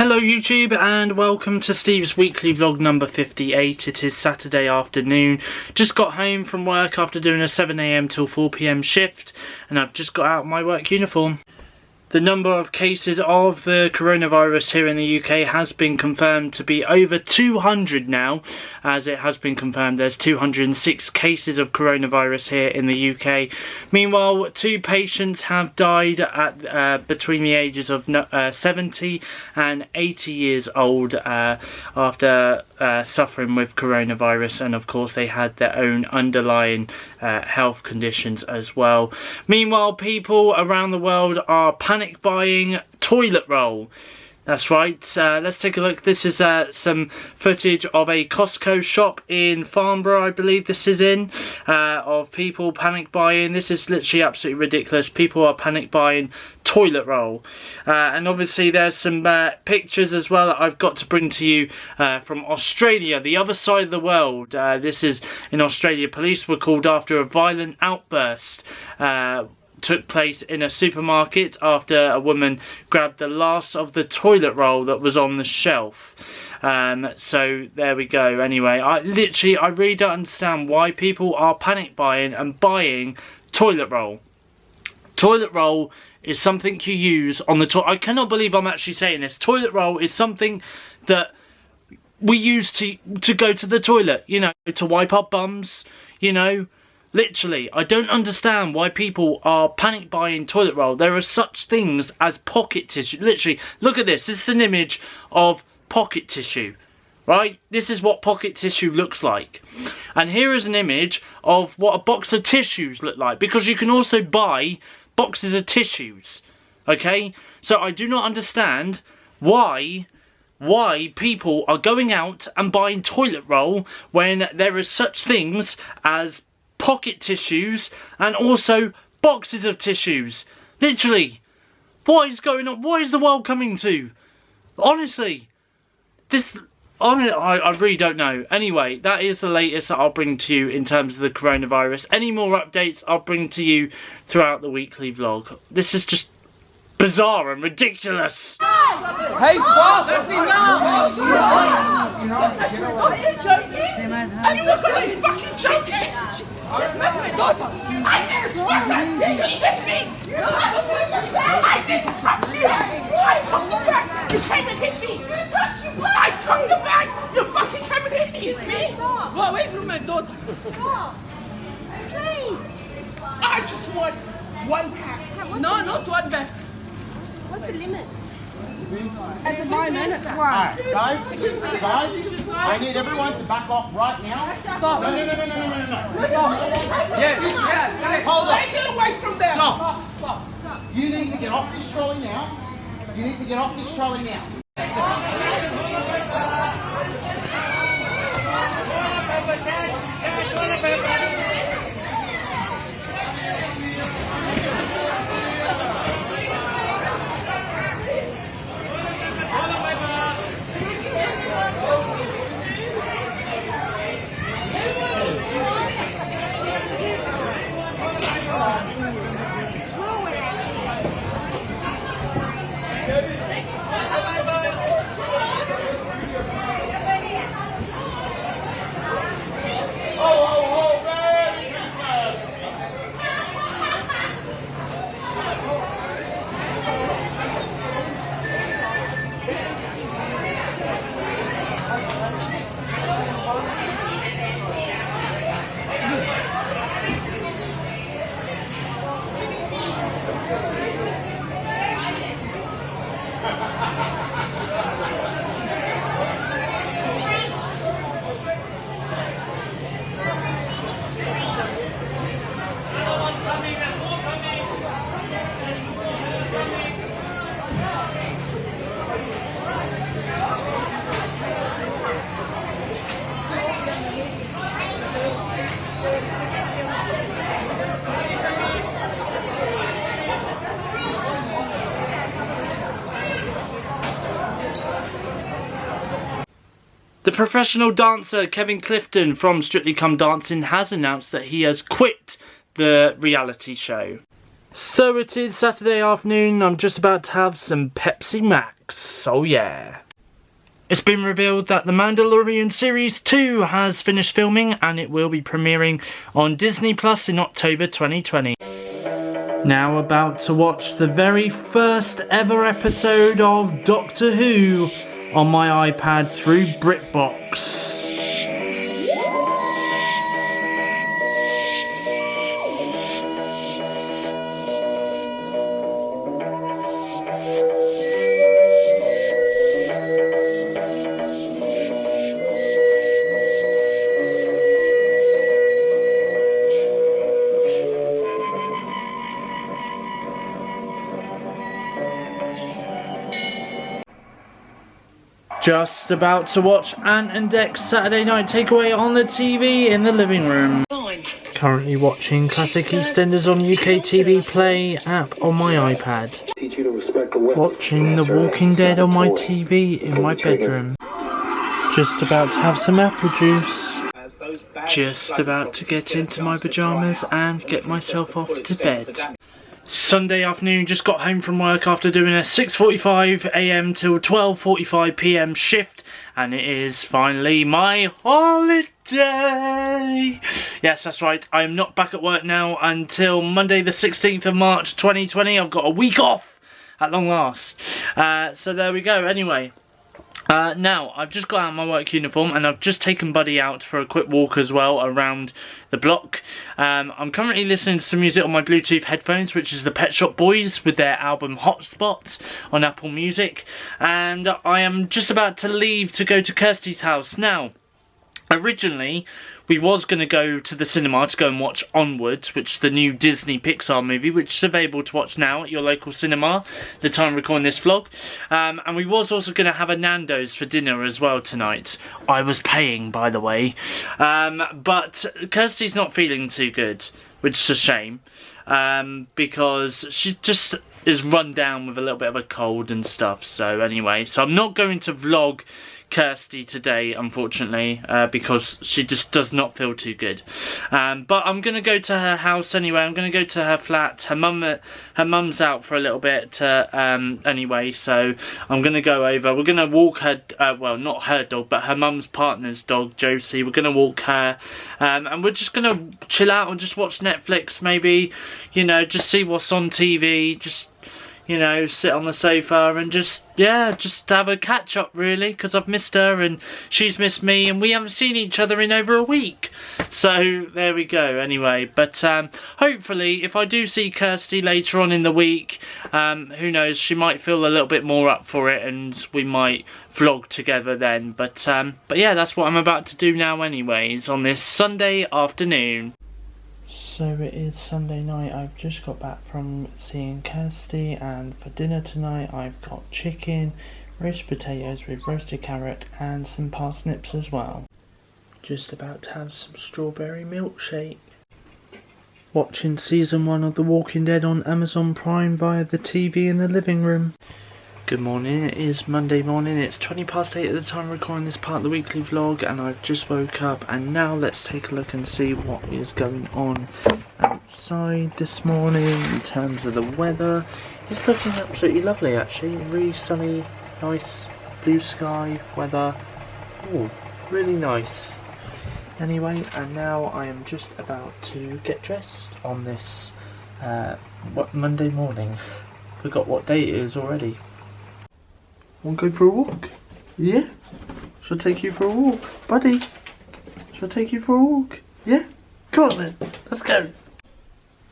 Hello YouTube and welcome to Steve's weekly vlog number 58. It is Saturday afternoon. Just got home from work after doing a 7 AM till 4 PM shift and I've just got out my work uniform. The number of cases of the coronavirus here in the UK has been confirmed to be over 200 now, as it has been confirmed there's 206 cases of coronavirus here in the UK. Meanwhile, 2 patients have died at between the ages of 70 and 80 years old after suffering with coronavirus, and of course they had their own underlying health conditions as well. Meanwhile, people around the world are panic buying toilet roll. That's right, let's take a look. This is some footage of a Costco shop in Farnborough, I believe this is in, of people panic buying. This is literally absolutely ridiculous. People are panic buying toilet roll. And obviously there's some pictures as well that I've got to bring to you from Australia, the other side of the world. This is in Australia. Police were called after a violent outburst took place in a supermarket after a woman grabbed the last of the toilet roll that was on the shelf. So there we go. Anyway, I really don't understand why people are panic buying and buying toilet roll. Toilet roll is something you use on the toilet. I cannot believe I'm actually saying this. Toilet roll is something that we use to go to the toilet, you know, to wipe our bums, you know. Literally, I don't understand why people are panic buying toilet roll. There are such things as pocket tissue. Literally, look at this. This is an image of pocket tissue, right? This is what pocket tissue looks like. And here is an image of what a box of tissues look like, because you can also buy boxes of tissues, okay? So I do not understand why people are going out and buying toilet roll when there is such things as pocket tissues and also boxes of tissues. Literally, what is going on? What is the world coming to? Honestly, I really don't know. Anyway, that is the latest that I'll bring to you in terms of the coronavirus. Any more updates I'll bring to you throughout the weekly vlog. This is just bizarre and ridiculous. Hey, stop! That's enough! Are you joking? Are you looking at me fucking joking? Just met my daughter. I didn't swear her. She hit me. I didn't touch you. I took the bag. You came and hit me. You touched you. I took the bag. You fucking came and hit me. Excuse me? Stop. Go away from my daughter. Stop. Please. I just want one pack. No, not one pack. What's the limit? It's 5 minutes. Alright, guys, I need everyone to back off right now. Stop. No. Yeah. Hold on. Take it away from there. Stop. You need to get off this trolley now. You need to get off this trolley now. The professional dancer Kevin Clifton from Strictly Come Dancing has announced that he has quit the reality show. So it is Saturday afternoon, I'm just about to have some Pepsi Max, oh yeah. It's been revealed that The Mandalorian Series 2 has finished filming and it will be premiering on Disney Plus in October 2020. Now about to watch the very first ever episode of Doctor Who on my iPad through BritBox. Just about to watch Ant and Dec's Saturday Night Takeaway on the TV in the living room. Currently watching classic EastEnders on UK TV Play app on my iPad. Watching The Walking Dead on my TV in my bedroom. Just about to have some apple juice. Just about to get into my pyjamas and get myself off to bed. Sunday afternoon, just got home from work after doing a 6:45 AM till 12:45 PM shift, and it is finally my holiday. Yes, that's right, I am not back at work now until Monday the 16th of March 2020. I've got a week off at long last. So there we go. Anyway, now I've just got out of my work uniform and I've just taken Buddy out for a quick walk as well around the block. I'm currently listening to some music on my Bluetooth headphones, which is the Pet Shop Boys with their album Hotspot on Apple Music, and I am just about to leave to go to Kirsty's house. Now, originally we was going to go to the cinema to go and watch Onwards, which is the new Disney Pixar movie, which is available to watch now at your local cinema, the time I'm recording this vlog. And we was also going to have a Nando's for dinner as well tonight. I was paying, by the way. But Kirsty's not feeling too good, which is a shame. Because she just is run down with a little bit of a cold and stuff. So anyway, so I'm not going to vlog Kirsty today, unfortunately, because she just does not feel too good. But I'm gonna go to her house anyway. I'm gonna go to her flat. Her mum's out for a little bit anyway, so I'm gonna go over. We're gonna walk her, well, not her dog, but her mum's partner's dog, Josie. We're gonna walk her, and we're just gonna chill out and just watch Netflix, maybe, you know, just see what's on TV, just, you know, sit on the sofa and just, yeah, just have a catch up really, because I've missed her and she's missed me and we haven't seen each other in over a week. So there we go anyway. But hopefully if I do see Kirsty later on in the week, who knows, she might feel a little bit more up for it and we might vlog together then. But yeah, that's what I'm about to do now anyways on this Sunday afternoon. So it is Sunday night. I've just got back from seeing Kirsty, and for dinner tonight I've got chicken, roast potatoes with roasted carrot and some parsnips as well. Just about to have some strawberry milkshake. Watching season 1 of The Walking Dead on Amazon Prime via the TV in the living room. Good morning, it is Monday morning, it's 8:20 at the time recording this part of the weekly vlog, and I've just woke up, and now let's take a look and see what is going on outside this morning in terms of the weather. It's looking absolutely lovely actually, really sunny, nice blue sky weather. Oh, really nice. Anyway, and now I am just about to get dressed on this Monday morning. Forgot what day it is already. Want to go for a walk? Yeah? Shall I take you for a walk? Buddy? Shall I take you for a walk? Yeah? Come on then, let's go.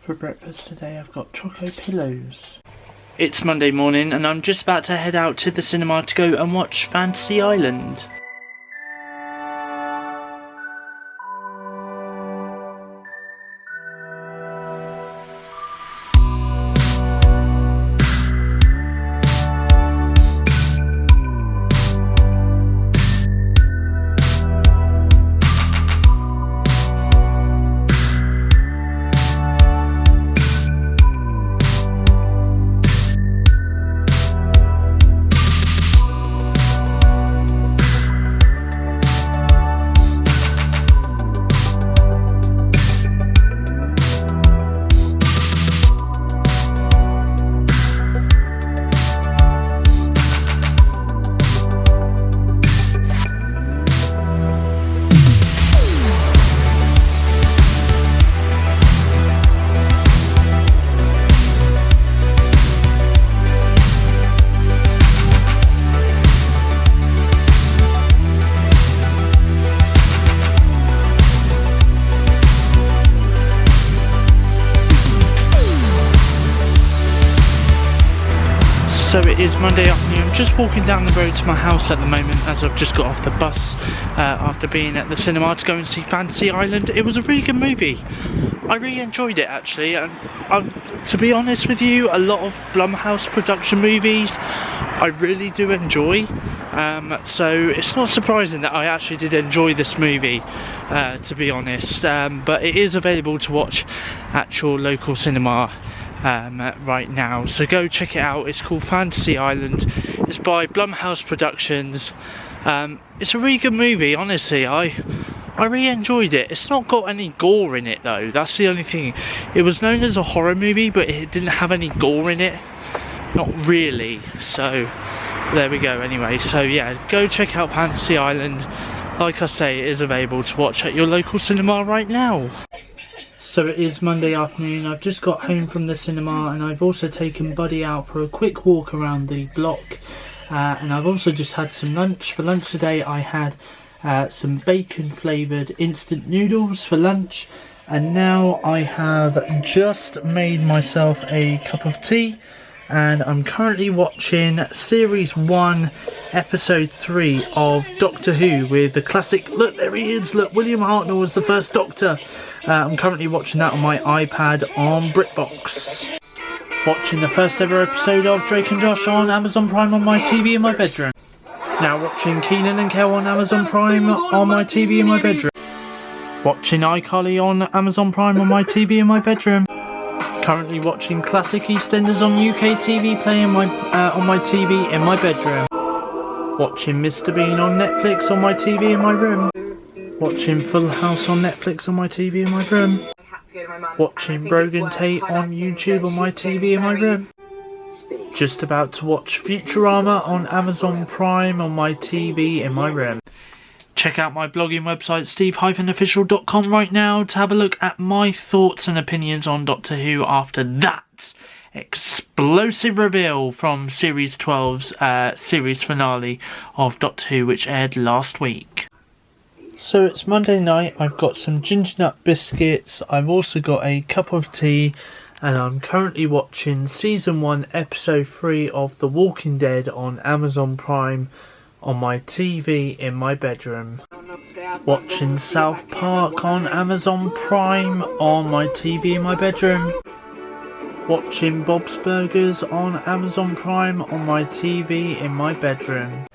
For breakfast today I've got choco pillows. It's Monday morning and I'm just about to head out to the cinema to go and watch Fantasy Island. it is Monday afternoon. I'm just walking down the road to my house at the moment as I've just got off the bus after being at the cinema to go and see Fantasy Island. It was a really good movie. I really enjoyed it actually, and to be honest with you, a lot of Blumhouse production movies I really do enjoy, so it's not surprising that I actually did enjoy this movie, to be honest, but it is available to watch at your local cinema right now, so go check it out. It's called Fantasy Island. It's by Blumhouse Productions. It's a really good movie, honestly. I really enjoyed it. It's not got any gore in it though, that's the only thing. It was known as a horror movie, but it didn't have any gore in it, not really, so there we go. Anyway, so yeah, go check out Fantasy Island. Like I say, it is available to watch at your local cinema right now. So it is Monday afternoon. I've just got home from the cinema and I've also taken Buddy out for a quick walk around the block, and I've also just had some lunch. For lunch today I had some bacon flavoured instant noodles for lunch, and now I have just made myself a cup of tea and I'm currently watching Series 1 Episode 3 of Doctor Who with the classic, look there he is, look, William Hartnell was the first Doctor. I'm currently watching that on my iPad on BritBox. Watching the first ever episode of Drake and Josh on Amazon Prime on my TV in my bedroom. Now watching Keenan and Kel on Amazon Prime on my TV in my bedroom. Watching iCarly on Amazon Prime on my TV in my bedroom. Currently watching classic EastEnders on UK TV playing on my TV in my bedroom. Watching Mr. Bean on Netflix on my TV in my room. Watching Full House on Netflix on my TV in my room. Watching Brogan Tate on YouTube on my TV in my room. Just about to watch Futurama on Amazon Prime on my TV in my room. Check out my blogging website SteveOfficial.com right now to have a look at my thoughts and opinions on Doctor Who after that explosive reveal from Series 12's series finale of Doctor Who, which aired last week. So it's Monday night, I've got some ginger nut biscuits, I've also got a cup of tea, and I'm currently watching Season 1 Episode 3 of The Walking Dead on Amazon Prime on my TV in my bedroom. Watching South Park on Amazon Prime on my TV in my bedroom. Watching Bob's Burgers on Amazon Prime on my TV in my bedroom.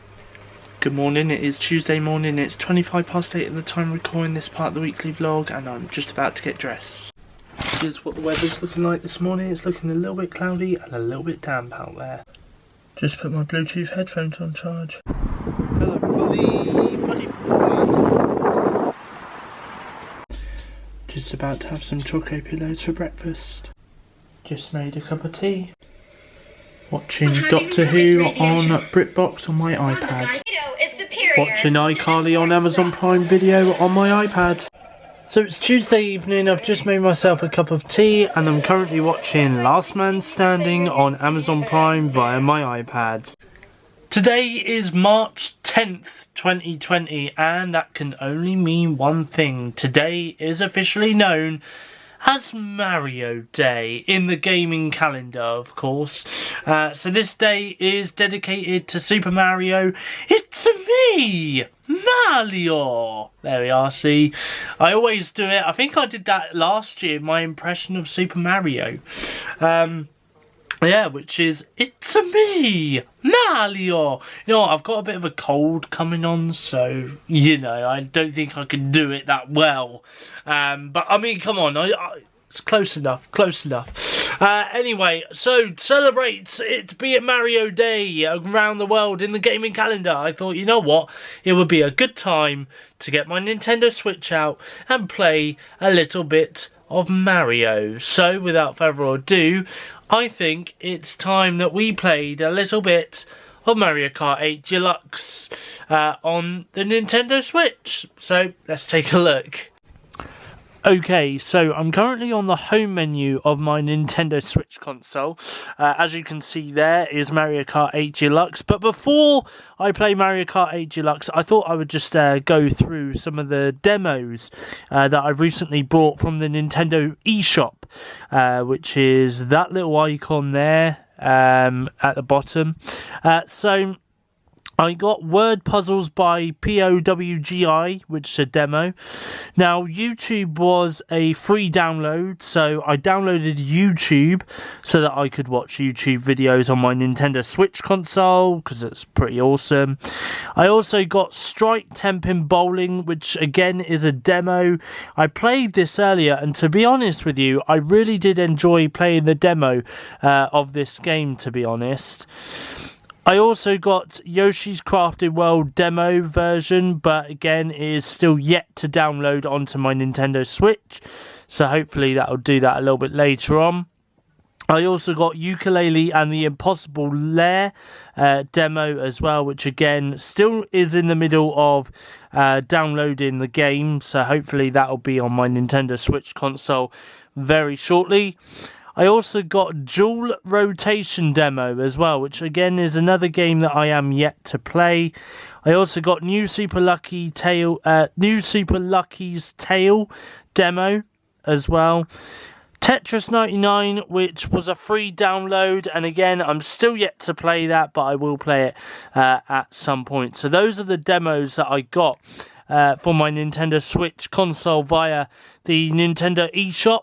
Good morning, it is Tuesday morning, it's 8:25 at the time recording this part of the weekly vlog, and I'm just about to get dressed. This is what the weather's looking like this morning. It's looking a little bit cloudy and a little bit damp out there. Just put my Bluetooth headphones on charge. Hello everybody, just about to have some choco pillows for breakfast. Just made a cup of tea. Watching Doctor Who on BritBox on my iPad. Watching iCarly on Amazon Prime Video on my iPad. So it's Tuesday evening, I've just made myself a cup of tea and I'm currently watching Last Man Standing on Amazon Prime via my iPad. Today is March 10th, 2020, and that can only mean one thing. Today is officially known as Mario Day in the gaming calendar, of course. So this day is dedicated to Super Mario. It's me, Mario. There we are, see. I always do it. I think I did that last year, my impression of Super Mario. Yeah, which is, it's me, Mario. You know what, I've got a bit of a cold coming on, so, you know, I don't think I can do it that well. But, I mean, come on, it's close enough, close enough. Anyway, so, celebrate it be it Mario Day around the world in the gaming calendar. I thought, you know what, it would be a good time to get my Nintendo Switch out and play a little bit of Mario. So, without further ado, I think it's time that we played a little bit of Mario Kart 8 Deluxe on the Nintendo Switch. So let's take a look. Okay, so I'm currently on the home menu of my Nintendo Switch console. As you can see, there is Mario Kart 8 Deluxe. But before I play Mario Kart 8 Deluxe, I thought I would just go through some of the demos that I've recently brought from the Nintendo eShop, which is that little icon there. at the bottom. So I got Word Puzzles by POWGI, which is a demo. Now, YouTube was a free download, so I downloaded YouTube so that I could watch YouTube videos on my Nintendo Switch console, because it's pretty awesome. I also got Strike 10-Pin Bowling, which again is a demo. I played this earlier, and to be honest with you, I really did enjoy playing the demo of this game, to be honest. I also got Yoshi's Crafted World demo version, but again, it is still yet to download onto my Nintendo Switch, so hopefully that'll do that a little bit later on. I also got Ukulele and the Impossible Lair demo as well, which again still is in the middle of downloading the game, so hopefully that'll be on my Nintendo Switch console very shortly. I also got Dual Rotation demo as well, which again is another game that I am yet to play. I also got New Super Lucky's Tale demo as well. Tetris 99, which was a free download, and again I'm still yet to play that, but I will play it at some point. So those are the demos that I got for my Nintendo Switch console via the Nintendo eShop.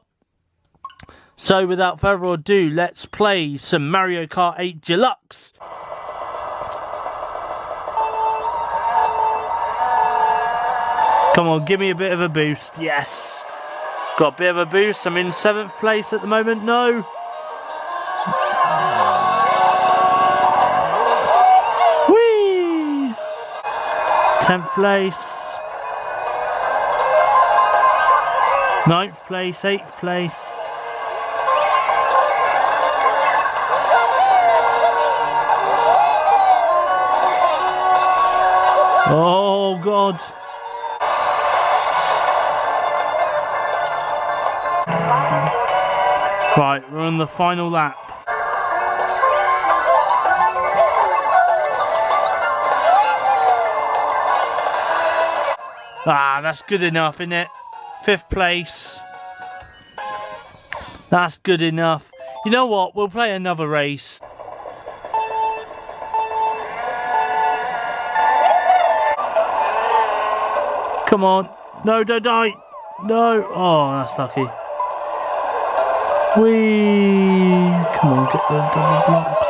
So without further ado, let's play some Mario Kart 8 Deluxe. Come on, give me a bit of a boost. Yes. Got a bit of a boost. I'm in 7th place at the moment. No. Whee! 10th place. 9th place. 8th place. Oh God. Right, we're on the final lap. Ah, that's good enough, isn't it? 5th place. That's good enough. You know what? We'll play another race. Come on. No, don't die. No. Oh, that's lucky. Whee. Come on, get the double blocks.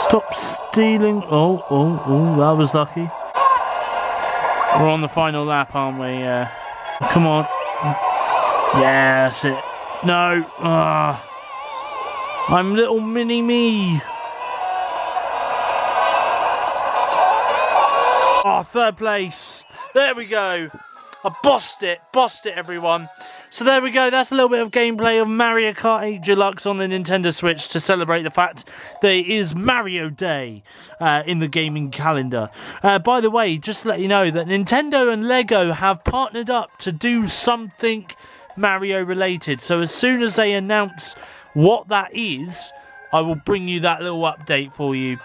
Stop stealing. Oh, that was lucky. We're on the final lap, aren't we? Come on. Yeah, that's it. No. I'm little mini me. Oh, 3rd place. There we go. I bossed it everyone. So there we go, that's a little bit of gameplay of Mario Kart 8 Deluxe on the Nintendo Switch to celebrate the fact that it is Mario Day in the gaming calendar. By the way, just to let you know that Nintendo and Lego have partnered up to do something Mario related. So as soon as they announce what that is, I will bring you that little update for you.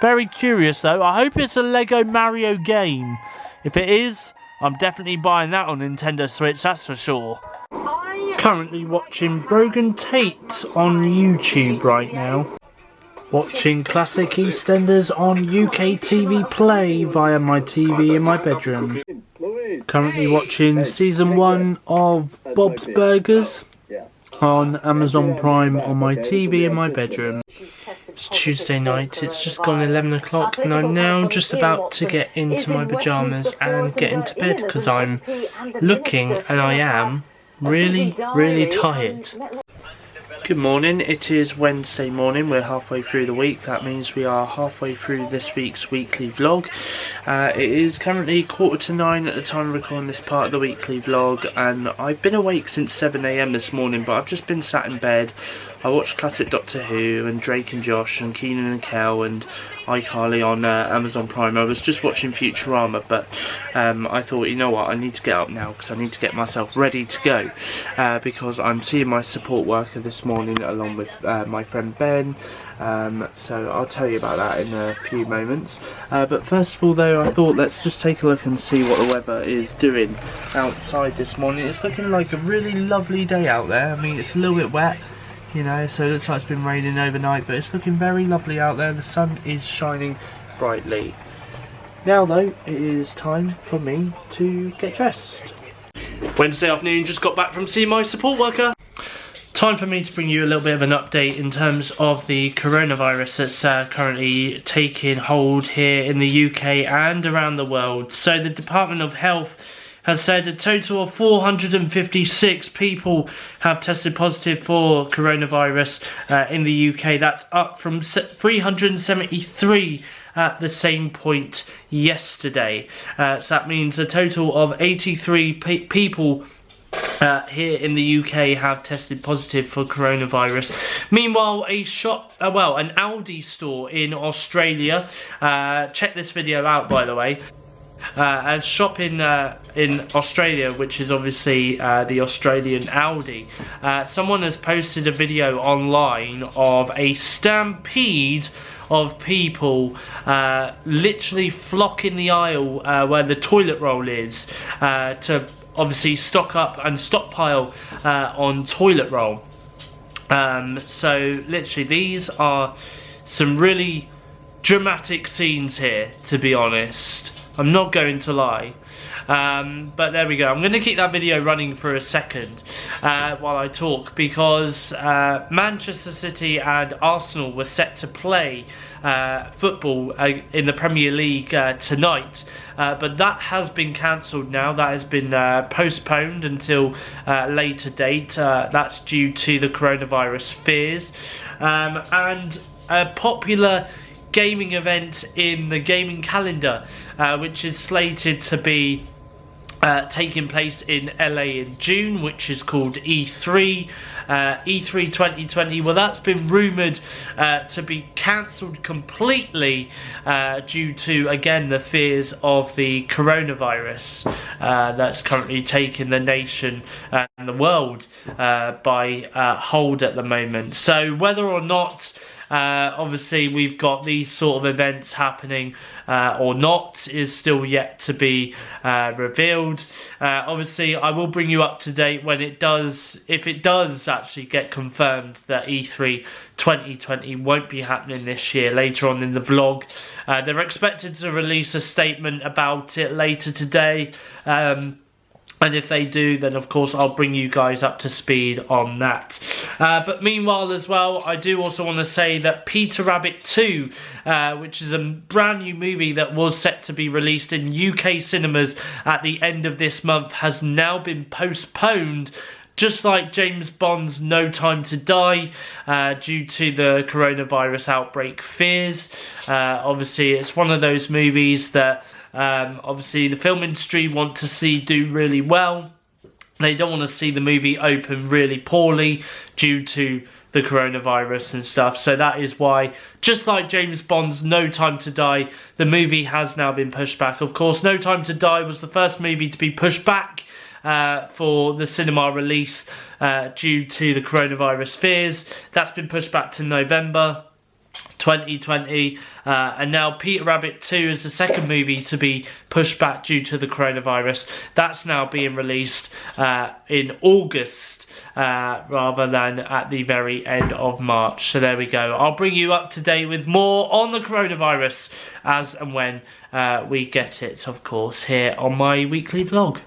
Very curious though. I hope it's a Lego Mario game. If it is, I'm definitely buying that on Nintendo Switch, that's for sure. Currently watching Brogan Tate on YouTube right now. Watching classic EastEnders on UK TV Play via my TV in my bedroom. Currently watching season 1 of Bob's Burgers on Amazon Prime on my TV in my bedroom. It's Tuesday night, it's just gone 11 o'clock and I'm now just about to get into my pyjamas and get into bed because I'm looking, and I am, really tired. Good morning, it is Wednesday morning, we're halfway through the week, that means we are halfway through this week's weekly vlog. It is currently 9:15 at the time of recording this part of the weekly vlog, and I've been awake since 7 AM this morning, but I've just been sat in bed I watched classic Doctor Who and Drake and Josh and Keenan and Kel and iCarly on Amazon Prime. I was just watching Futurama, but I thought, you know what, I need to get up now because I need to get myself ready to go because I'm seeing my support worker this morning along with my friend Ben. So I'll tell you about that in a few moments. But first of all though, I thought let's just take a look and see what the weather is doing outside this morning. It's looking like a really lovely day out there. I mean, it's a little bit wet, you know, so it looks like it's been raining overnight, but it's looking very lovely out there. The sun is shining brightly. Now though, it is time for me to get dressed. Wednesday afternoon, just got back from seeing my support worker. Time for me to bring you a little bit of an update in terms of the coronavirus that's currently taking hold here in the UK and around the world. So the Department of Health has said a total of 456 people have tested positive for coronavirus in the UK. That's up from 373 at the same point yesterday. So that means a total of 83 people here in the UK have tested positive for coronavirus. Meanwhile, an Aldi store in Australia, check this video out by the way, a shop in Australia, which is obviously the Australian Aldi. Someone has posted a video online of a stampede of people literally flocking the aisle where the toilet roll is to obviously stock up and stockpile on toilet roll. So literally these are some really dramatic scenes here, to be honest. I'm not going to lie. But there we go. I'm going to keep that video running for a second while I talk, because Manchester City and Arsenal were set to play football in the Premier League tonight, but that has been cancelled now. That has been postponed until a later date. That's due to the coronavirus fears. And a popular gaming event in the gaming calendar, which is slated to be taking place in LA in June, which is called E3. E3 2020, well, that's been rumoured to be cancelled completely due to, again, the fears of the coronavirus that's currently taking the nation and the world by hold at the moment. So whether or not obviously we've got these sort of events happening or not is still yet to be revealed. Obviously I will bring you up to date when it does, if it does actually get confirmed that E3 2020 won't be happening this year, later on in the vlog. They're expected to release a statement about it later today. And if they do, then of course I'll bring you guys up to speed on that. But meanwhile as well, I do also want to say that Peter Rabbit 2, which is a brand new movie that was set to be released in UK cinemas at the end of this month, has now been postponed, just like James Bond's No Time to Die, due to the coronavirus outbreak fears. Obviously it's one of those movies that obviously the film industry want to see do really well. They don't want to see the movie open really poorly due to the coronavirus and stuff. So that is why, just like James Bond's No Time to Die, the movie has now been pushed back. Of course, No Time to Die was the first movie to be pushed back for the cinema release due to the coronavirus fears. That's been pushed back to November 2020, and now Peter Rabbit 2 is the second movie to be pushed back due to the coronavirus. That's now being released in August rather than at the very end of March. So there we go. I'll bring you up to date with more on the coronavirus as and when we get it, of course, here on my weekly vlog.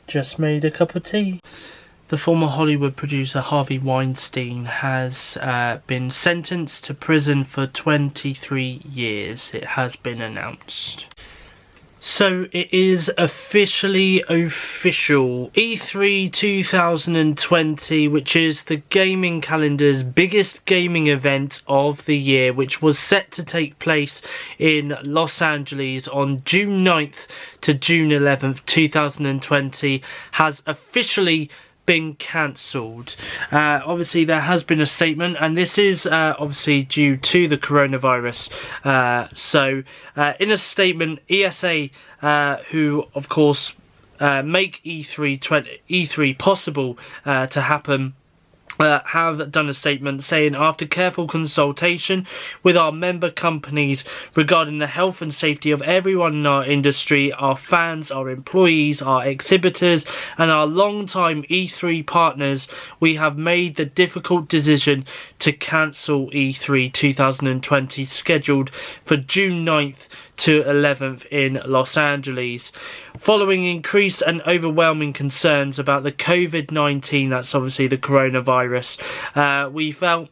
Just made a cup of tea. The former Hollywood producer Harvey Weinstein has been sentenced to prison for 23 years. It has been announced. So it is officially official. E3 2020, which is the gaming calendar's biggest gaming event of the year, which was set to take place in Los Angeles on June 9th to June 11th, 2020, has officially been cancelled. Obviously there has been a statement, and this is obviously due to the coronavirus. So in a statement, ESA, who of course make E3 possible to happen, have done a statement saying, after careful consultation with our member companies regarding the health and safety of everyone in our industry, our fans, our employees, our exhibitors and our long-time E3 partners, we have made the difficult decision to cancel E3 2020, scheduled for June 9th to 11th in Los Angeles. Following increased and overwhelming concerns about the COVID-19, that's obviously the coronavirus, we felt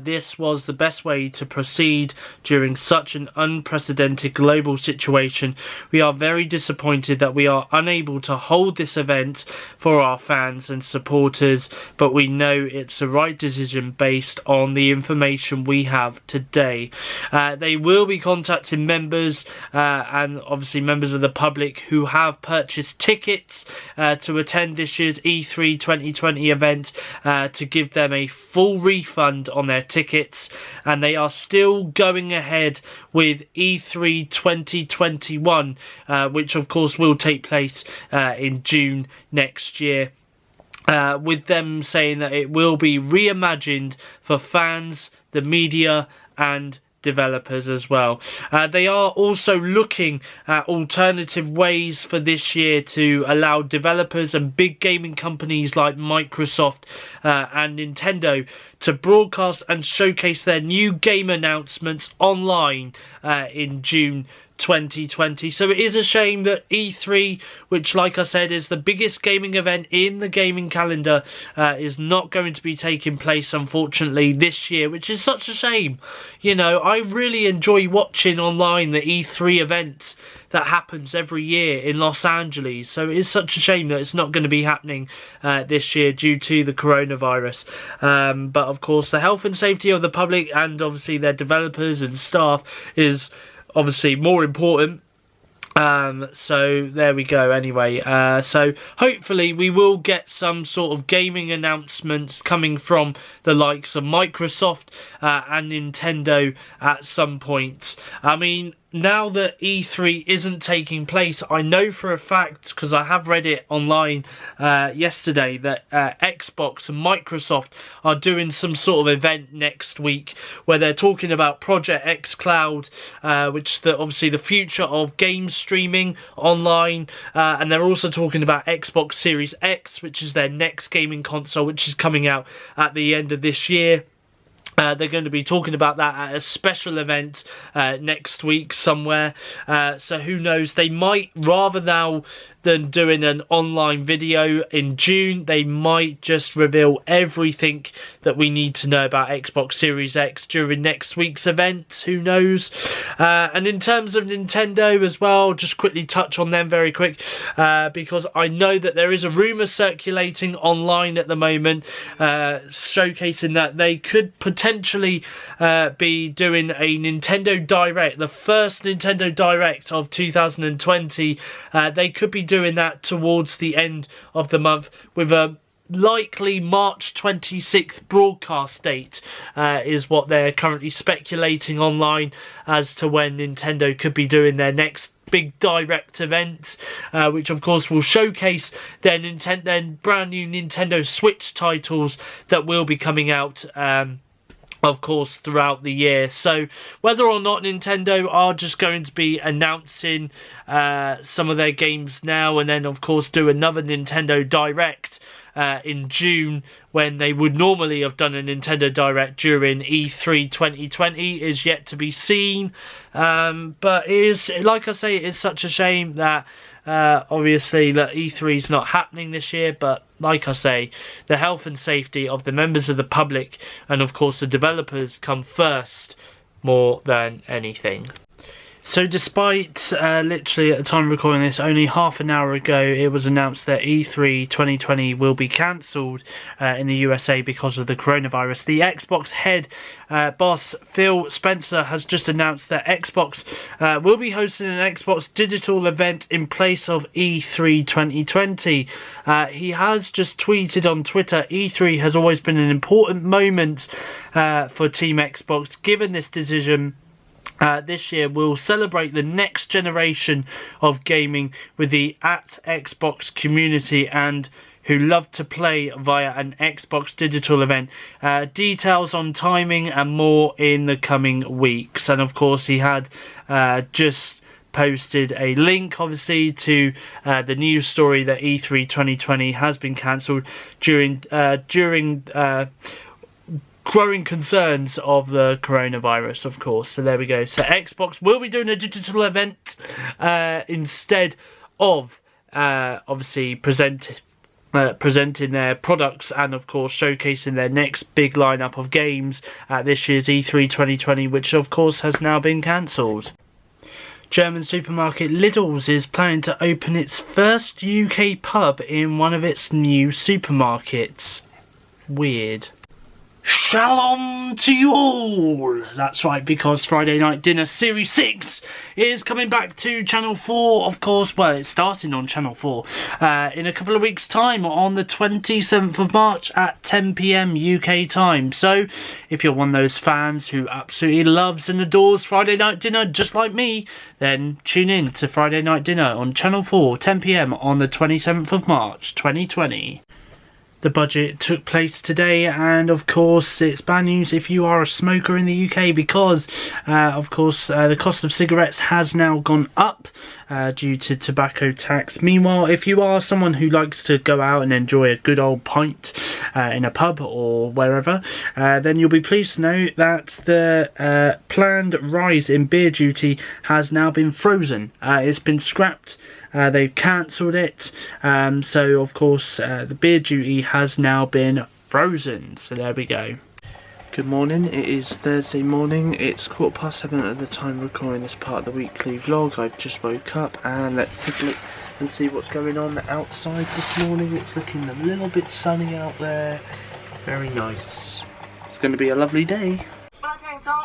this was the best way to proceed during such an unprecedented global situation. We are very disappointed that we are unable to hold this event for our fans and supporters, but we know it's the right decision based on the information we have today. They will be contacting members and obviously members of the public who have purchased tickets to attend this year's E3 2020 event to give them a full refund on their tickets, and they are still going ahead with E3 2021, which of course will take place in June next year, with them saying that it will be reimagined for fans, the media and developers as well. They are also looking at alternative ways for this year to allow developers and big gaming companies like Microsoft and Nintendo to broadcast and showcase their new game announcements online in June 2020. So it is a shame that E3, which like I said is the biggest gaming event in the gaming calendar, is not going to be taking place unfortunately this year, which is such a shame. You know, I really enjoy watching online the E3 events that happens every year in Los Angeles, so it is such a shame that it's not going to be happening this year due to the coronavirus. But of course the health and safety of the public and obviously their developers and staff is obviously more important. So there we go anyway. So hopefully we will get some sort of gaming announcements coming from the likes of Microsoft and Nintendo at some point. I mean, now that E3 isn't taking place, I know for a fact, because I have read it online yesterday, that Xbox and Microsoft are doing some sort of event next week where they're talking about Project X Cloud, which is obviously the future of game streaming online, and they're also talking about Xbox Series X, which is their next gaming console, which is coming out at the end of this year. They're going to be talking about that at a special event next week somewhere. So who knows, they might, rather now than doing an online video in June, they might just reveal everything that we need to know about Xbox Series X during next week's event. Who knows? And in terms of Nintendo as well, just quickly touch on them very quick, because I know that there is a rumour circulating online at the moment showcasing that they could potentially be doing a Nintendo Direct, the first Nintendo Direct of 2020. They could be doing that towards the end of the month with a likely March 26th broadcast date, is what they're currently speculating online as to when Nintendo could be doing their next big direct event, which of course will showcase their brand new Nintendo Switch titles that will be coming out of course throughout the year. So whether or not Nintendo are just going to be announcing some of their games now and then of course do another Nintendo Direct in June when they would normally have done a Nintendo Direct during E3 2020 is yet to be seen. But it is, like I say, it is such a shame that obviously that E3 is not happening this year, but like I say, the health and safety of the members of the public and of course the developers come first more than anything. So despite literally at the time of recording this only half an hour ago it was announced that E3 2020 will be cancelled in the USA because of the coronavirus, the Xbox head boss Phil Spencer has just announced that Xbox will be hosting an Xbox digital event in place of E3 2020. He has just tweeted on Twitter, E3 has always been an important moment for Team Xbox. Given this decision, this year we'll celebrate the next generation of gaming with the @Xbox community and who love to play via an Xbox digital event. Details on timing and more in the coming weeks. And of course he had just posted a link obviously to the news story that E3 2020 has been cancelled during growing concerns of the coronavirus, of course. So there we go. So Xbox will be doing a digital event instead of obviously presenting their products and of course showcasing their next big lineup of games at this year's E3 2020, which of course has now been cancelled. German supermarket Lidl's is planning to open its first UK pub in one of its new supermarkets. Weird. Shalom to you all! That's right, because Friday Night Dinner Series 6 is coming back to Channel 4, of course. Well, it's starting on Channel 4 in a couple of weeks' time on the 27th of March at 10 PM UK time. So, if you're one of those fans who absolutely loves and adores Friday Night Dinner just like me, then tune in to Friday Night Dinner on Channel 4, 10 PM on the 27th of March 2020. The budget took place today, and of course it's bad news if you are a smoker in the UK because of course the cost of cigarettes has now gone up due to tobacco tax. Meanwhile, if you are someone who likes to go out and enjoy a good old pint in a pub or wherever, then you'll be pleased to know that the planned rise in beer duty has now been frozen. It's been scrapped. They've cancelled it, so of course the beer duty has now been frozen. So there we go. Good morning, it is Thursday morning, it's 7:15 at the time recording this part of the weekly vlog. I've just woke up and let's take a look and see what's going on outside this morning. It's looking a little bit sunny out there, very nice. It's going to be a lovely day.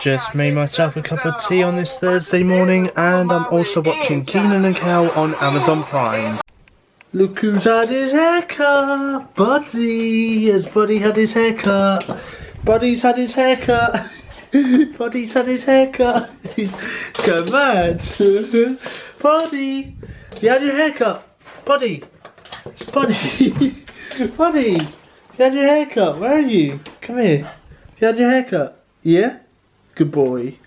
Just made myself a cup of tea on this Thursday morning, and I'm also watching Kenan and Kel on Amazon Prime. Look who's had his haircut! Buddy! Has Buddy had his haircut? Buddy's had his haircut! Buddy's had his haircut! He's going mad! Buddy! You had your haircut? Buddy! Buddy! Buddy! You had your haircut? Where are you? Come here. You had your haircut? Yeah? Good boy.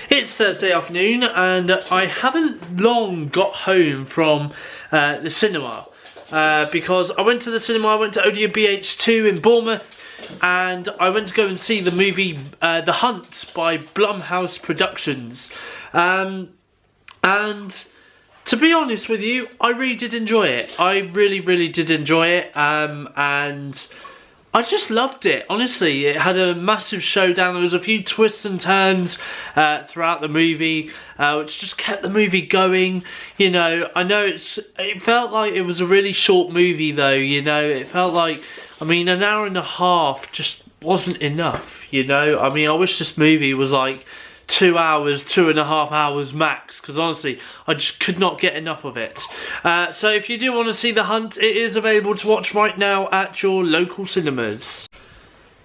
It's Thursday afternoon and I haven't long got home from the cinema because I went to the cinema, I went to OUTBREAK in Bournemouth, and I went to go and see the movie The Hunt by Blumhouse Productions, and to be honest with you, I really did enjoy it. I really did enjoy it, and I just loved it, honestly. It had a massive showdown. There was a few twists and turns throughout the movie, which just kept the movie going. You know, I know it felt like it was a really short movie though, you know. It felt like, I mean, an hour and a half just wasn't enough, you know. I mean, I wish this movie was like 2 hours, 2.5 hours max, because honestly I just could not get enough of it. So if you do want to see The Hunt, it is available to watch right now at your local cinemas.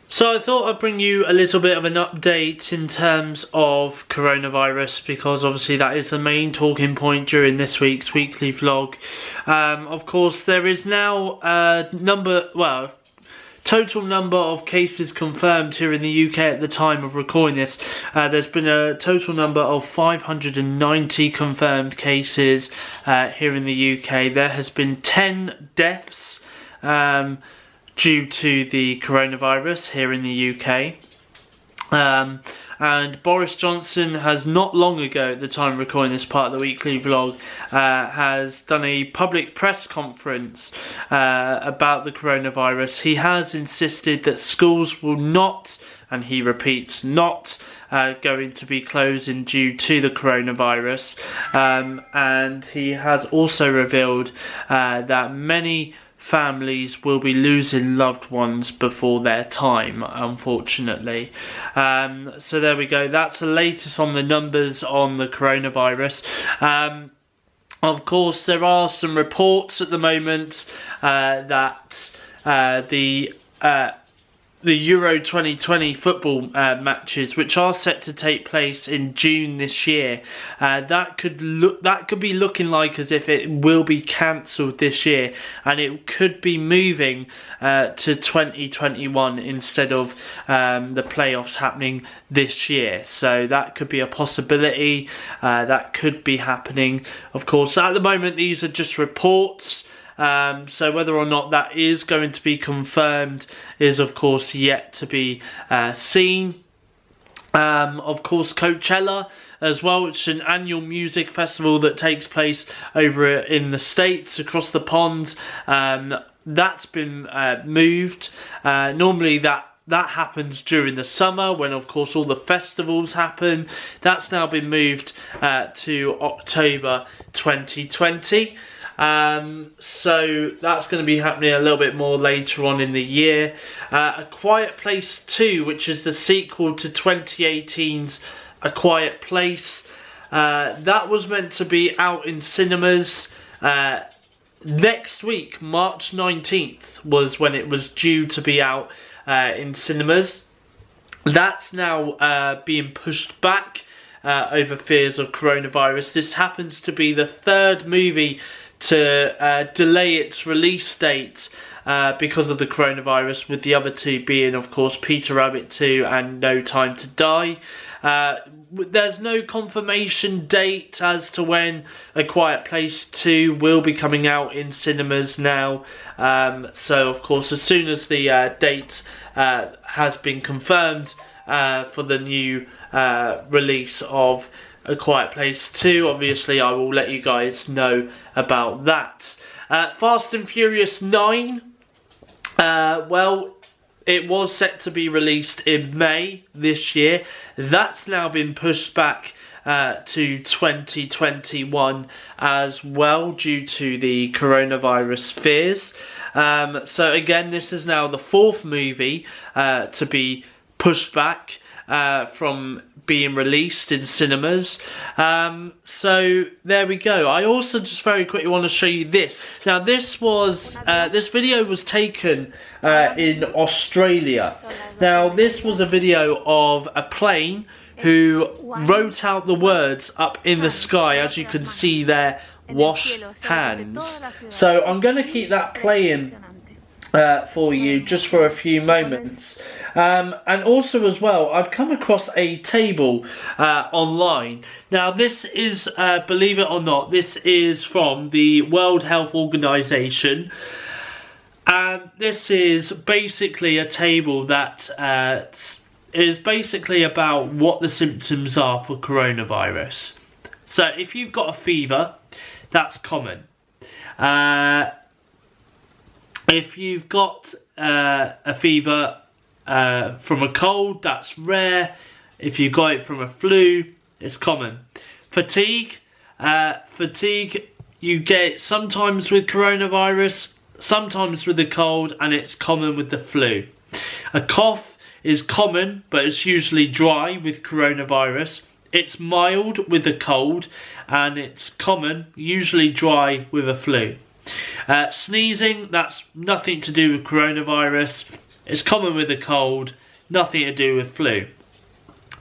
So I thought I'd bring you a little bit of an update in terms of coronavirus, because obviously that is the main talking point during this week's weekly vlog. Of course there is now total number of cases confirmed here in the UK at the time of recording this. There's been a total number of 590 confirmed cases here in the UK. There has been 10 deaths due to the coronavirus here in the UK. and Boris Johnson has not long ago, at the time of recording this part of the weekly vlog, has done a public press conference about the coronavirus. He has insisted that schools will not, and he repeats, not going to be closing due to the coronavirus, and he has also revealed that many families will be losing loved ones before their time, unfortunately. So there we go, that's the latest on the numbers on the coronavirus. Of course, there are some reports at the moment that the Euro 2020 football matches, which are set to take place in June this year, that could be looking like as if it will be cancelled this year, and it could be moving to 2021 instead of the playoffs happening this year. So that could be a possibility. That could be happening. Of course, at the moment these are just reports. So whether or not that is going to be confirmed is of course yet to be seen. Of course, Coachella as well, which is an annual music festival that takes place over in the States, across the pond. That's been moved. Normally that happens during the summer, when of course all the festivals happen. That's now been moved to October 2020. So that's going to be happening a little bit more later on in the year. A Quiet Place 2, which is the sequel to 2018's A Quiet Place, that was meant to be out in cinemas next week. March 19th was when it was due to be out in cinemas. That's now being pushed back over fears of coronavirus. This happens to be the third movie to delay its release date because of the coronavirus, with the other two being of course Peter Rabbit 2 and No Time to Die. There's no confirmation date as to when A Quiet Place 2 will be coming out in cinemas now. So of course, as soon as the date has been confirmed for the new release of A Quiet Place 2, obviously I will let you guys know about that. Fast and Furious 9, well, it was set to be released in May this year. That's now been pushed back to 2021 as well, due to the coronavirus fears. So again, this is now the fourth movie to be pushed back from being released in cinemas. So there we go. I also just very quickly want to show you this. Now this was this video was taken in Australia. Now this was a video of a plane who wrote out the words up in the sky, as you can see there, wash hands. So I'm going to keep that playing for you just for a few moments. And also as well, I've come across a table online. Now this is, believe it or not, this is from the World Health Organization. And this is basically a table that is basically about what the symptoms are for coronavirus. So if you've got a fever, that's common. If you've got a fever from a cold, that's rare. If you got it from a flu, it's common. Fatigue, you get sometimes with coronavirus, sometimes with the cold, and it's common with the flu. A cough is common, but it's usually dry with coronavirus. It's mild with the cold, and it's common, usually dry with a flu. Sneezing, that's nothing to do with coronavirus. It's common with a cold, nothing to do with flu.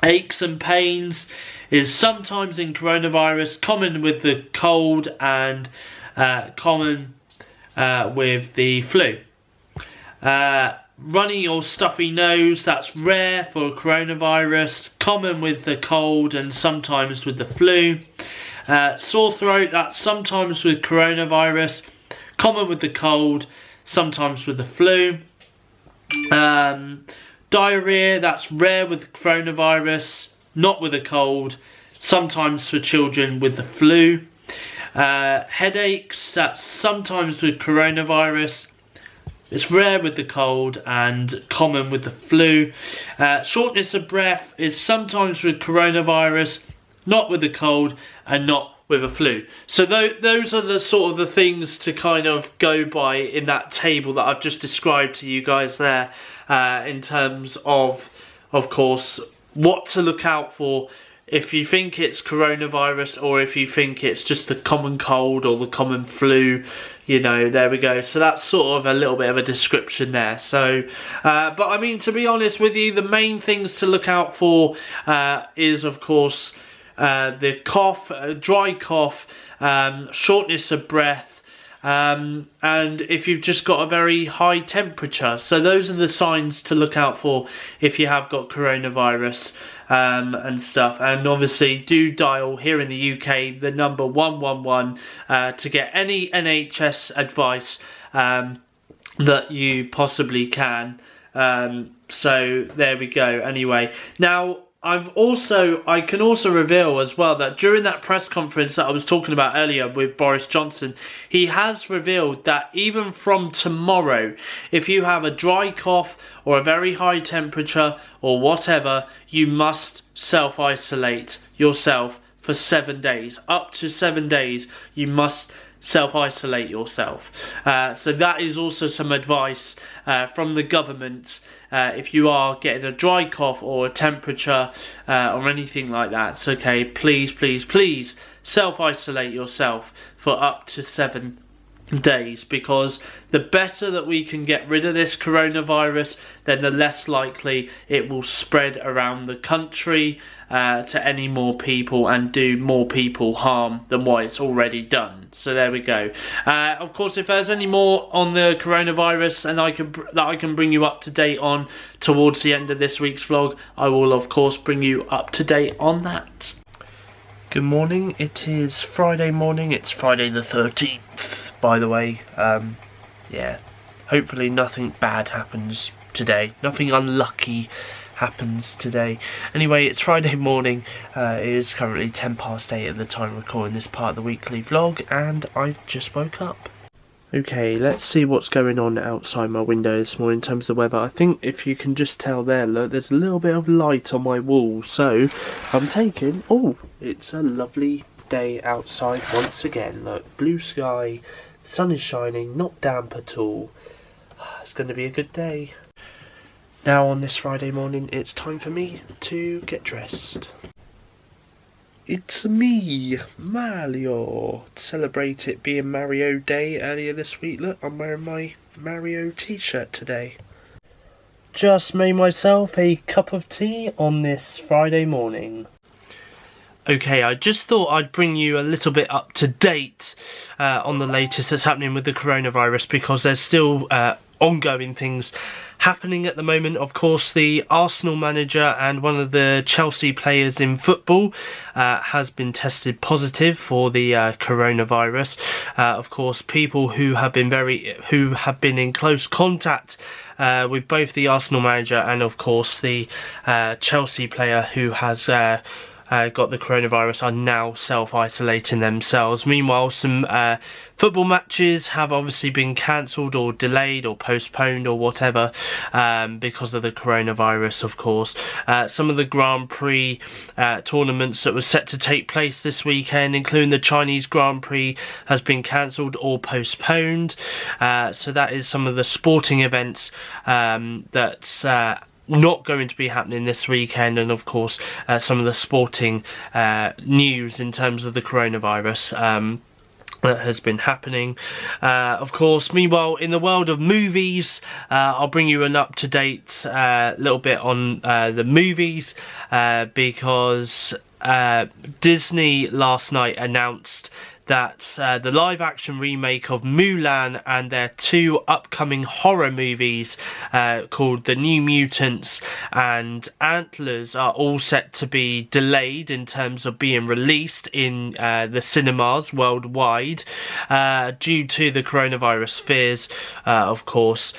Aches and pains is sometimes in coronavirus, common with the cold, and common with the flu. Runny or stuffy nose, that's rare for coronavirus, common with the cold and sometimes with the flu. Sore throat, that's sometimes with coronavirus, common with the cold, sometimes with the flu. Diarrhea, that's rare with coronavirus, not with a cold, sometimes for children with the flu. Headaches, that's sometimes with coronavirus, it's rare with the cold and common with the flu. Shortness of breath is sometimes with coronavirus, not with the cold and not with a flu. So those are the sort of the things to kind of go by in that table that I've just described to you guys there, in terms of course, what to look out for if you think it's coronavirus or if you think it's just the common cold or the common flu. You know, there we go. So that's sort of a little bit of a description there. So, but I mean, to be honest with you, the main things to look out for is, of course, the cough, dry cough, shortness of breath, and if you've just got a very high temperature. So those are the signs to look out for if you have got coronavirus and stuff. And obviously do dial here in the UK the number 111 to get any NHS advice that you possibly can. So there we go. Anyway, now I can also reveal as well that during that press conference that I was talking about earlier with Boris Johnson, he has revealed that even from tomorrow, if you have a dry cough or a very high temperature or whatever, you must self-isolate yourself for 7 days. Up to 7 days, you must self-isolate yourself. So that is also some advice from the government. If you are getting a dry cough or a temperature or anything like that, it's okay, please self-isolate yourself for up to 7 days, because the better that we can get rid of this coronavirus, then the less likely it will spread around the country to any more people and do more people harm than what it's already done. So there we go. Of course, if there's any more on the coronavirus and that I can bring you up to date on towards the end of this week's vlog, I will of course bring you up to date on that. Good morning, it is Friday morning, it's Friday the 13th, by the way. Yeah, hopefully nothing bad happens today, nothing unlucky happens today. Anyway, it's Friday morning, it is currently 8:10 at the time recording this part of the weekly vlog, and I've just woke up. Okay, let's see what's going on outside my window this morning in terms of the weather. I think if you can just tell there, look, there's a little bit of light on my wall, so I'm taking, oh, it's a lovely day outside once again. Look, blue sky, the sun is shining, not damp at all. It's going to be a good day. Now on this Friday morning, it's time for me to get dressed. It's me, Mario. To celebrate it being Mario Day earlier this week, look, I'm wearing my Mario t-shirt today. Just made myself a cup of tea on this Friday morning. Okay, I just thought I'd bring you a little bit up to date on the latest that's happening with the coronavirus, because there's still ongoing things happening at the moment. Of course, the Arsenal manager and one of the Chelsea players in football has been tested positive for the coronavirus. Of course, people who have been in close contact with both the Arsenal manager and of course the Chelsea player who has got the coronavirus are now self-isolating themselves. Meanwhile, some football matches have obviously been cancelled or delayed or postponed or whatever because of the coronavirus, of course. Some of the Grand Prix tournaments that were set to take place this weekend, including the Chinese Grand Prix, has been cancelled or postponed. So that is some of the sporting events that's not going to be happening this weekend, and of course some of the sporting news in terms of the coronavirus that has been happening. Of course, meanwhile, in the world of movies, I'll bring you an up-to-date little bit on the movies, because Disney last night announced that the live-action remake of Mulan and their 2 upcoming horror movies called The New Mutants and Antlers are all set to be delayed in terms of being released in the cinemas worldwide due to the coronavirus fears, of course.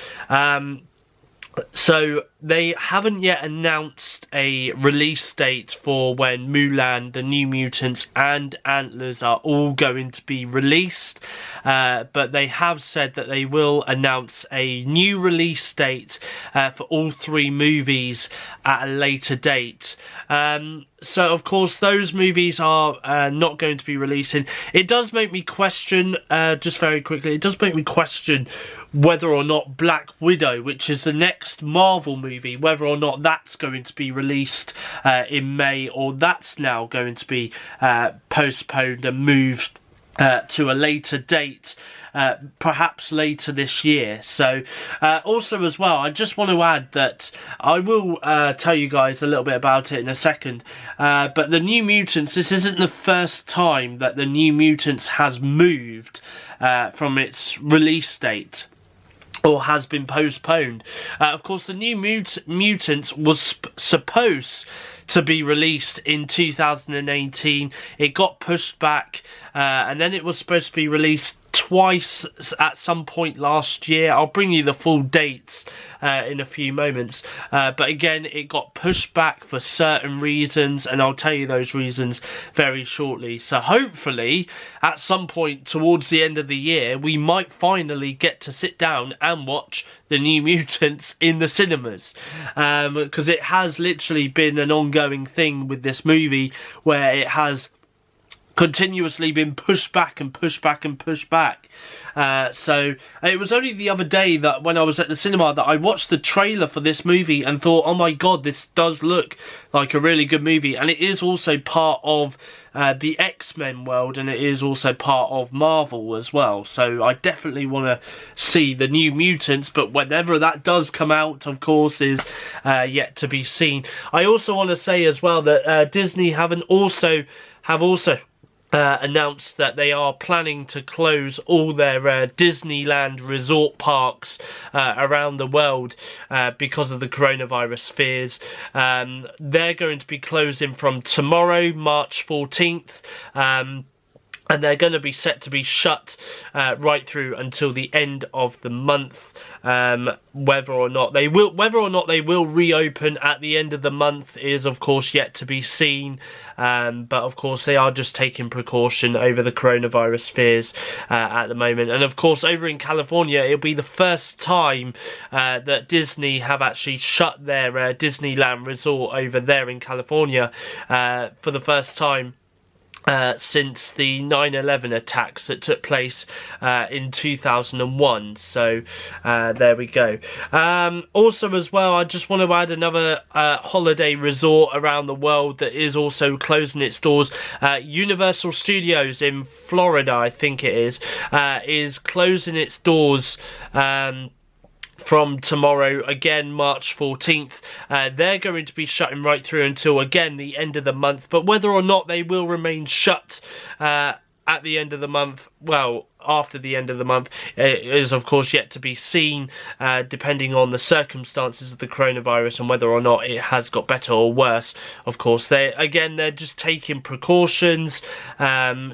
So they haven't yet announced a release date for when Mulan, The New Mutants and Antlers are all going to be released, but they have said that they will announce a new release date for all 3 movies at a later date. So of course those movies are not going to be releasing. It does make me question, just very quickly, it does make me question whether or not Black Widow, which is the next Marvel movie, whether or not that's going to be released in May, or that's now going to be postponed and moved to a later date, perhaps later this year. So also as well, I just want to add that I will tell you guys a little bit about it in a second, but The New Mutants, this isn't the first time that The New Mutants has moved from its release date, or has been postponed. Of course, The New Mutants was supposed to be released in 2018. It got pushed back, and then it was supposed to be released twice at some point last year. I'll bring you the full dates in a few moments, but again, it got pushed back for certain reasons, and I'll tell you those reasons very shortly. So hopefully at some point towards the end of the year, we might finally get to sit down and watch The New Mutants in the cinemas, because it has literally been an ongoing thing with this movie where it has continuously been pushed back and pushed back and pushed back. So it was only the other day that when I was at the cinema that I watched the trailer for this movie and thought, oh my god, this does look like a really good movie. And it is also part of the X-Men world, and it is also part of Marvel as well. So I definitely want to see The New Mutants, but whenever that does come out, of course, is yet to be seen. I also want to say as well that Disney have also announced that they are planning to close all their Disneyland resort parks around the world because of the coronavirus fears. They're going to be closing from tomorrow, March 14th, and they're going to be set to be shut right through until the end of the month. Whether or not they will reopen at the end of the month is of course yet to be seen, but of course they are just taking precaution over the coronavirus fears at the moment. And of course over in California, it'll be the first time that Disney have actually shut their Disneyland resort over there in California for the first time since the 9/11 attacks that took place in 2001. So there we go. Also as well, I just want to add another holiday resort around the world that is also closing its doors. Universal Studios in Florida, I think it is closing its doors from tomorrow, again March 14th. They're going to be shutting right through until again the end of the month, but whether or not they will remain shut at the end of the month, well, after the end of the month, is of course yet to be seen, depending on the circumstances of the coronavirus and whether or not it has got better or worse. Of course, they're just taking precautions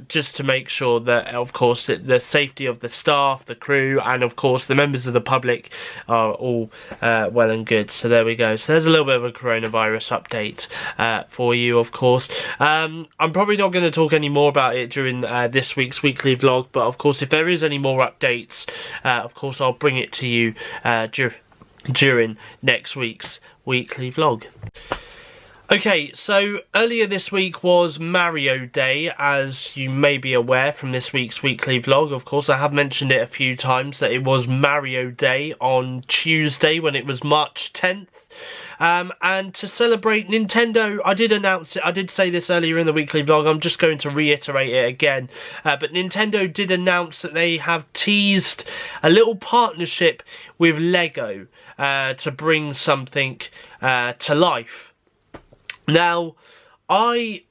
just to make sure that, of course, the safety of the staff, the crew, and of course the members of the public are all well and good. So there we go. So there's a little bit of a coronavirus update for you, of course. I'm probably not going to talk any more about it during this week's weekly vlog, but of course if there is any more updates, of course I'll bring it to you during next week's weekly vlog. Okay, so earlier this week was Mario Day, as you may be aware from this week's weekly vlog. Of course, I have mentioned it a few times that it was Mario Day on Tuesday when it was March 10th. And to celebrate, Nintendo, I did announce it, I did say this earlier in the weekly vlog, I'm just going to reiterate it again, but Nintendo did announce that they have teased a little partnership with Lego to bring something to life. Now, I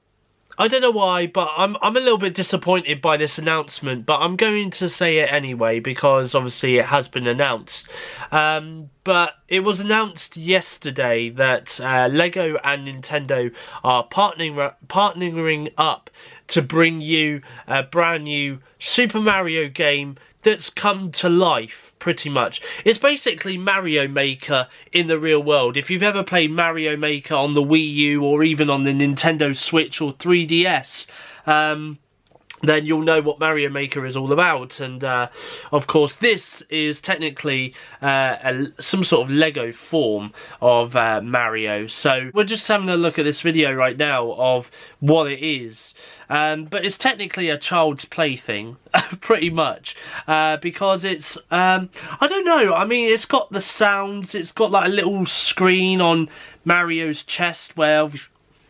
don't know why, but I'm a little bit disappointed by this announcement, but I'm going to say it anyway because obviously it has been announced. But it was announced yesterday that Lego and Nintendo are partnering up to bring you a brand new Super Mario game that's come to life, pretty much. It's basically Mario Maker in the real world. If you've ever played Mario Maker on the Wii U or even on the Nintendo Switch or 3DS, then you'll know what Mario Maker is all about. And of course this is technically some sort of Lego form of Mario. So we're just having a look at this video right now of what it is. But it's technically a child's plaything, pretty much, because it's, I don't know, I mean, it's got the sounds, it's got like a little screen on Mario's chest where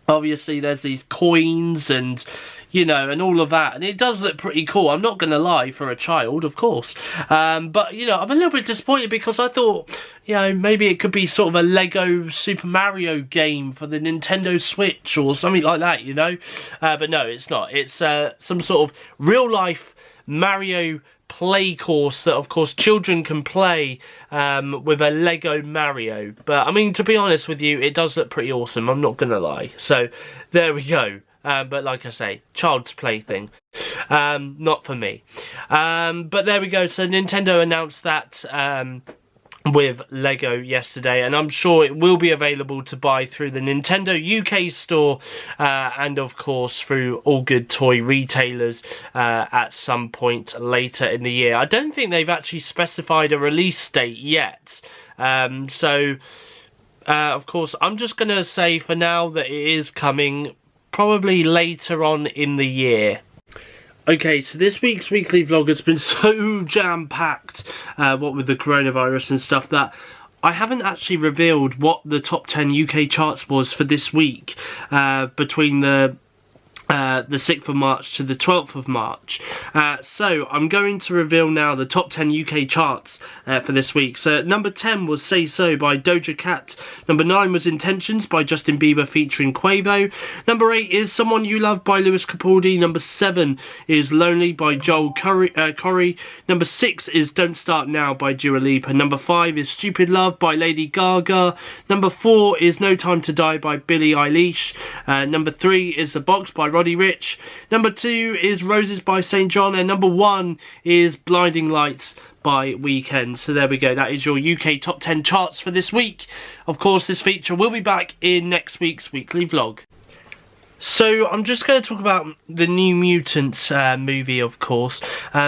obviously there's these coins and, you know, and all of that, and it does look pretty cool. I'm not gonna lie, for a child, of course, but you know, I'm a little bit disappointed because I thought, you know, maybe it could be sort of a Lego Super Mario game for the Nintendo Switch or something like that, you know, but no, it's not. It's some sort of real life Mario play course that of course children can play with a Lego Mario. But I mean, to be honest with you, it does look pretty awesome, I'm not gonna lie. So there we go. But like I say, child's plaything, not for me. But there we go. So Nintendo announced that with Lego yesterday, and I'm sure it will be available to buy through the Nintendo UK store and of course through all good toy retailers at some point later in the year. I don't think they've actually specified a release date yet, so of course I'm just gonna say for now that it is coming probably later on in the year. Okay, so this week's weekly vlog has been so jam-packed, what with the coronavirus and stuff, that I haven't actually revealed what the top 10 UK charts was for this week, between the 6th of March to the 12th of March. So I'm going to reveal now the top 10 UK charts for this week. So number 10 was Say So by Doja Cat. Number 9 was Intentions by Justin Bieber featuring Quavo. Number 8 is Someone You Love by Lewis Capaldi. Number 7 is Lonely by Joel Corey. Number 6 is Don't Start Now by Dua Lipa. Number 5 is Stupid Love by Lady Gaga. Number 4 is No Time to Die by Billie Eilish. Number 3 is The Box by Roddy Ricch. Number 2 is Roses by St. John, and number 1 is Blinding Lights by Weekend. So there we go, that is your UK top 10 charts for this week. Of course, this feature will be back in next week's weekly vlog. So I'm just going to talk about the New Mutants movie, of course,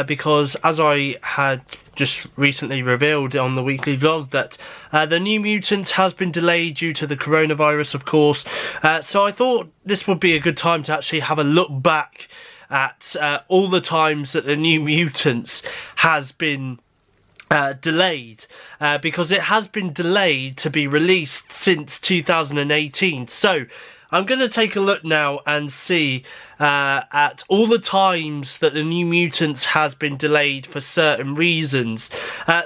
because as I had just recently revealed on the weekly vlog that the New Mutants has been delayed due to the coronavirus, of course. So I thought this would be a good time to actually have a look back at all the times that the New Mutants has been delayed, because it has been delayed to be released since 2018. So I'm going to take a look now and see at all the times that the New Mutants has been delayed for certain reasons.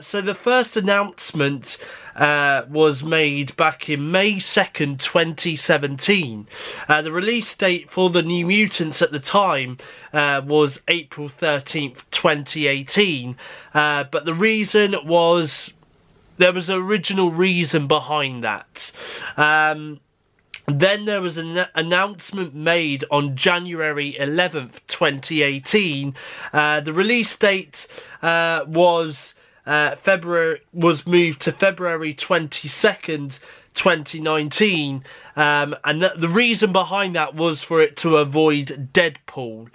So the first announcement was made back in May 2nd, 2017. The release date for the New Mutants at the time was April 13th, 2018. But the reason was, there was an original reason behind that. Then there was an announcement made on January 11th, 2018. The release date was moved to February 22nd, 2019, and the reason behind that was for it to avoid Deadpool.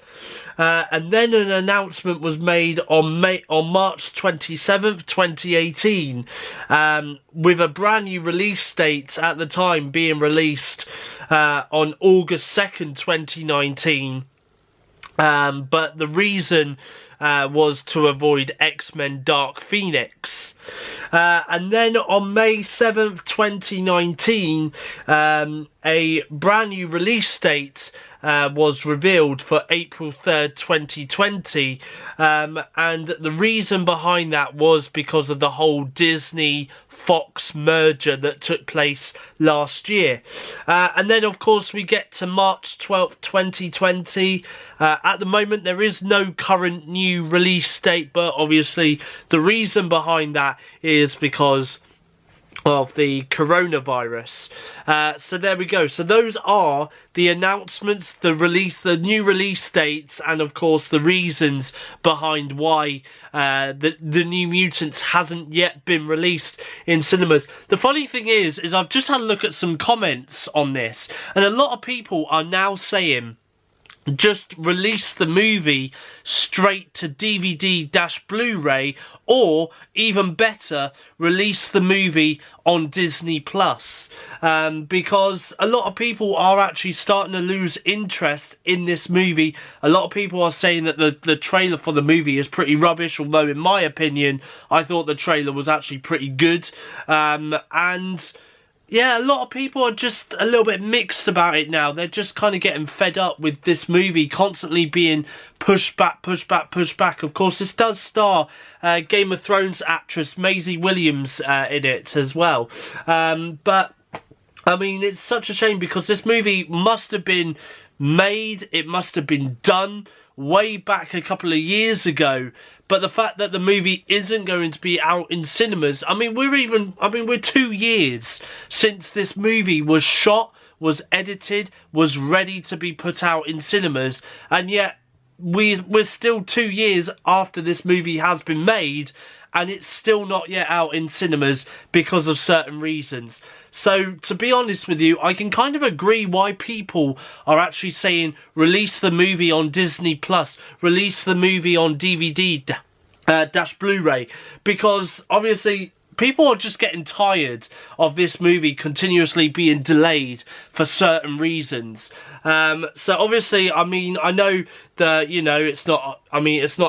And then an announcement was made on March 27th, 2018, with a brand new release date at the time being released on August 2nd, 2019. But the reason was to avoid X-Men Dark Phoenix. And then on May 7th, 2019, a brand new release date was revealed for April 3rd, 2020. And the reason behind that was because of the whole Disney Fox merger that took place last year. And then of course we get to March 12th, 2020. At the moment there is no current new release date, but obviously the reason behind that is because of the coronavirus. So there we go. So those are the announcements, the new release dates, and of course the reasons behind why the New Mutants hasn't yet been released in cinemas. The funny thing is I've just had a look at some comments on this, and a lot of people are now saying, just release the movie straight to DVD-Blu-ray, or even better, release the movie on Disney Plus, because a lot of people are actually starting to lose interest in this movie. A lot of people are saying that the trailer for the movie is pretty rubbish, although in my opinion I thought the trailer was actually pretty good, and yeah, a lot of people are just a little bit mixed about it now. They're just kind of getting fed up with this movie constantly being pushed back, pushed back, pushed back. Of course, this does star Game of Thrones actress Maisie Williams in it as well. But, I mean, it's such a shame because this movie must have been made, it must have been done way back a couple of years ago. But the fact that the movie isn't going to be out in cinemas, I mean, we're 2 years since this movie was shot, was edited, was ready to be put out in cinemas, and yet we're still 2 years after this movie has been made, and it's still not yet out in cinemas because of certain reasons. So, to be honest with you, I can kind of agree why people are actually saying release the movie on Disney Plus, release the movie on DVD-Blu-ray, because obviously people are just getting tired of this movie continuously being delayed for certain reasons. So obviously, I mean, I know that, you know, it's not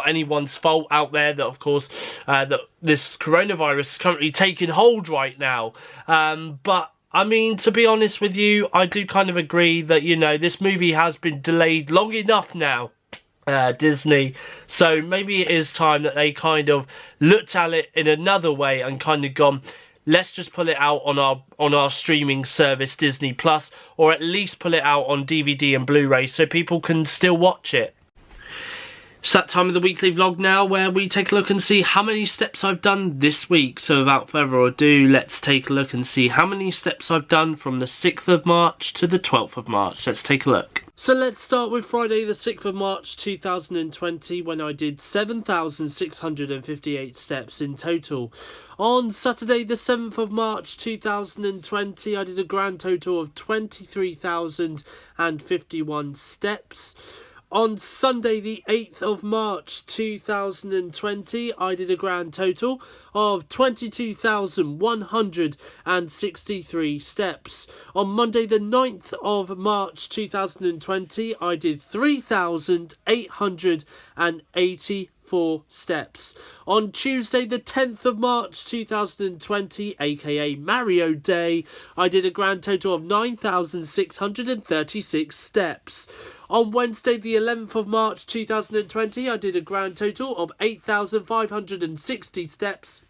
anyone's fault out there that, of course, that this coronavirus is currently taking hold right now. But I mean, to be honest with you, I do kind of agree that, you know, this movie has been delayed long enough now, Disney, so maybe it is time that they kind of looked at it in another way and kind of gone, let's just pull it out on our streaming service Disney Plus, or at least pull it out on DVD and Blu-ray so people can still watch it. It's that time of the weekly vlog now where we take a look and see how many steps I've done this week. So without further ado, let's take a look and see how many steps I've done from the 6th of March to the 12th of March. Let's take a look. So let's start with Friday the 6th of March 2020 when I did 7,658 steps in total. On Saturday the 7th of March 2020 I did a grand total of 23,051 steps. On Sunday the 8th of March 2020 I did a grand total of 22,163 steps. On Monday the 9th of March 2020 I did 3,884 steps. On Tuesday the 10th of March 2020, aka Mario Day, I did a grand total of 9,636 steps. On Wednesday the 11th of March 2020 I did a grand total of 8,560 steps.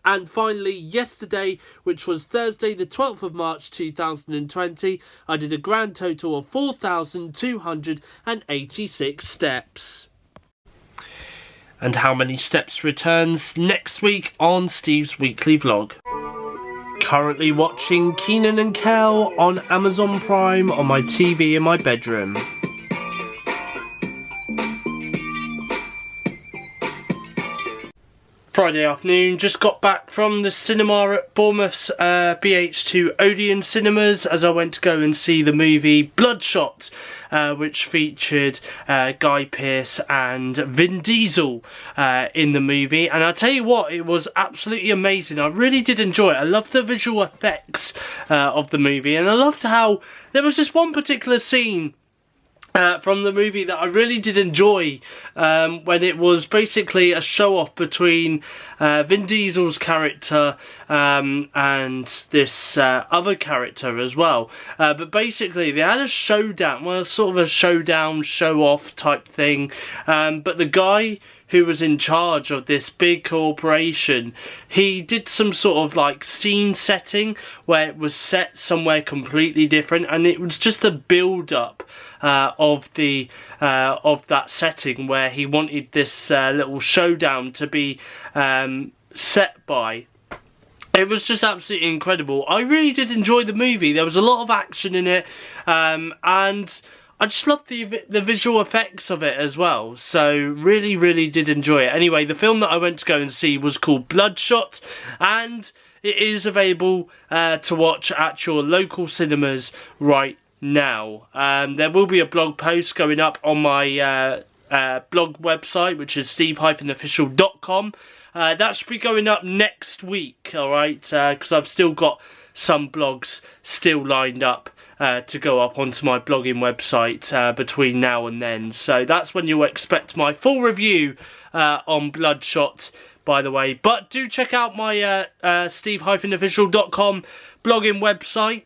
And finally yesterday, which was Thursday the 12th of March 2020, I did a grand total of 4,286 steps. And how many steps returns next week on Steve's weekly vlog. Currently watching Kenan and Kel on Amazon Prime on my TV in my bedroom. Friday afternoon, just got back from the cinema at Bournemouth's BH2 Odeon Cinemas as I went to go and see the movie Bloodshot, which featured Guy Pearce and Vin Diesel in the movie. And I'll tell you what, it was absolutely amazing. I really did enjoy it. I loved the visual effects of the movie, and I loved how there was just one particular scene from the movie that I really did enjoy, when it was basically a show-off between Vin Diesel's character and this other character as well. But basically they had a showdown, well, sort of a showdown, show-off type thing, but the guy who was in charge of this big corporation, he did some sort of like scene setting where it was set somewhere completely different, and it was just a build-up of that setting where he wanted this little showdown to be set by. It was just absolutely incredible. I really did enjoy the movie. There was a lot of action in it, and I just loved the visual effects of it as well. So really, really did enjoy it. Anyway, the film that I went to go and see was called Bloodshot, and it is available to watch at your local cinemas right now. There will be a blog post going up on my blog website, which is SteveOfficial.com. That should be going up next week, alright, because I've still got some blogs still lined up to go up onto my blogging website between now and then. So that's when you'll expect my full review on Bloodshot, by the way. But do check out my Steve-Official.com blogging website.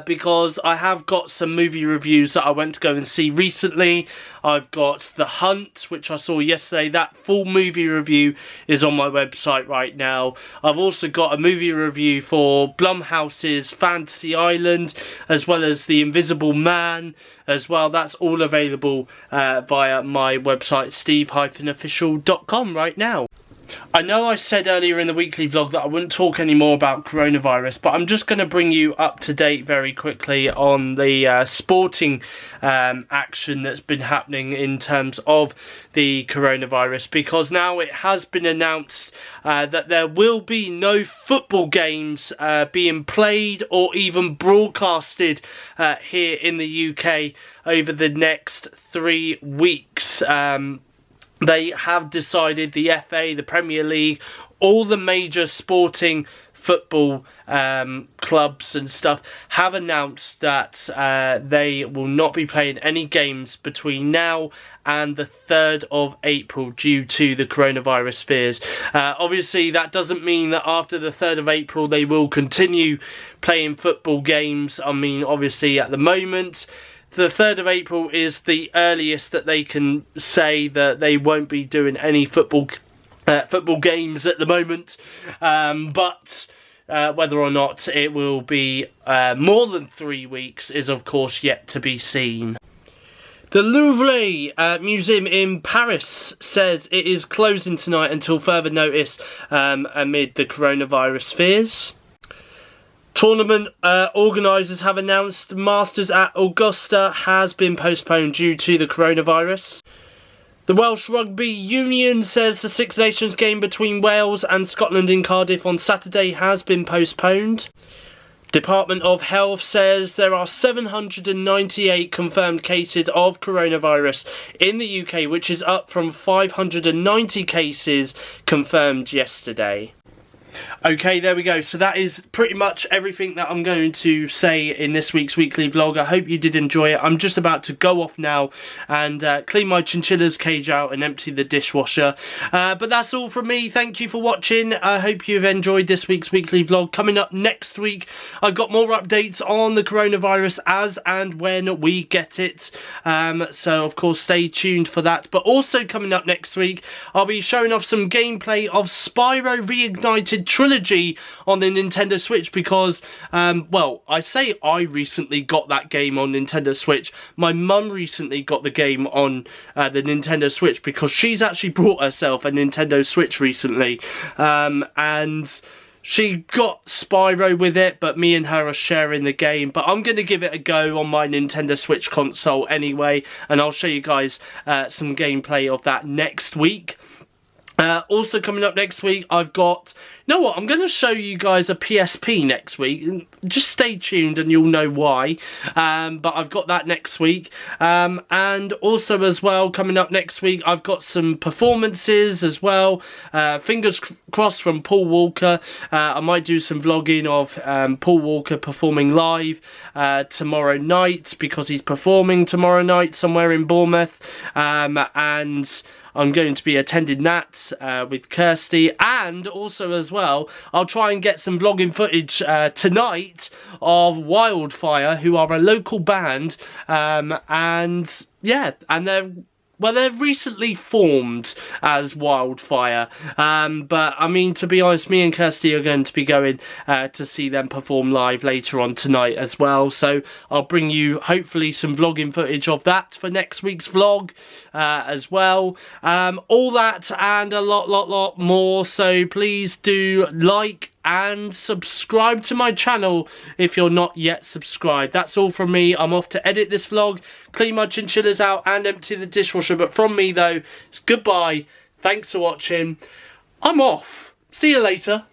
Because I have got some movie reviews that I went to go and see recently. I've got The Hunt, which I saw yesterday. That full movie review is on my website right now. I've also got a movie review for Blumhouse's Fantasy Island, as well as The Invisible Man as well. That's all available via my website, steve-official.com right now. I know I said earlier in the weekly vlog that I wouldn't talk anymore about coronavirus, but I'm just going to bring you up to date very quickly on the sporting action that's been happening in terms of the coronavirus, because now it has been announced that there will be no football games being played or even broadcasted here in the UK over the next 3 weeks. They have decided, the FA, the Premier League, all the major sporting football clubs and stuff have announced that they will not be playing any games between now and the 3rd of April due to the coronavirus fears. Obviously that doesn't mean that after the 3rd of April they will continue playing football games. I mean, obviously at the moment the 3rd of April is the earliest that they can say that they won't be doing any football games at the moment, but whether or not it will be more than 3 weeks is of course yet to be seen. The Louvre Museum in Paris says it is closing tonight until further notice amid the coronavirus fears. Tournament organisers have announced the Masters at Augusta has been postponed due to the coronavirus. The Welsh Rugby Union says the Six Nations game between Wales and Scotland in Cardiff on Saturday has been postponed. Department of Health says there are 798 confirmed cases of coronavirus in the UK, which is up from 590 cases confirmed yesterday. Okay, there we go. So that is pretty much everything that I'm going to say in this week's weekly vlog. I hope you did enjoy it. I'm just about to go off now and clean my chinchilla's cage out and empty the dishwasher. But that's all from me. Thank you for watching. I hope you've enjoyed this week's weekly vlog. Coming up next week, I've got more updates on the coronavirus as and when we get it. So of course stay tuned for that. But also coming up next week, I'll be showing off some gameplay of Spyro Reignited Trilogy on the Nintendo Switch, because well, I say I recently got that game on Nintendo Switch. My mum recently got the game on the Nintendo Switch because she's actually bought herself a Nintendo Switch recently, and she got Spyro with it, but me and her are sharing the game. But I'm going to give it a go on my Nintendo Switch console anyway, and I'll show you guys some gameplay of that next week. Also coming up next week, I've got... You know what, I'm going to show you guys a PSP next week. Just stay tuned and you'll know why. But I've got that next week. And also as well, coming up next week, I've got some performances as well. Fingers crossed from Paul Walker. I might do some vlogging of Paul Walker performing live tomorrow night, because he's performing tomorrow night somewhere in Bournemouth. And I'm going to be attending that with Kirsty, and also as well I'll try and get some vlogging footage tonight of Wildfire, who are a local band, and yeah, and they're recently formed as Wildfire, but I mean, to be honest, me and Kirsty are going to be going to see them perform live later on tonight as well, so I'll bring you hopefully some vlogging footage of that for next week's vlog as well. All that and a lot more, so please do like, and subscribe to my channel if you're not yet subscribed. That's all from me. I'm off to edit this vlog, clean my chinchillas out and empty the dishwasher. But from me though, it's goodbye. Thanks for watching. I'm off. See you later.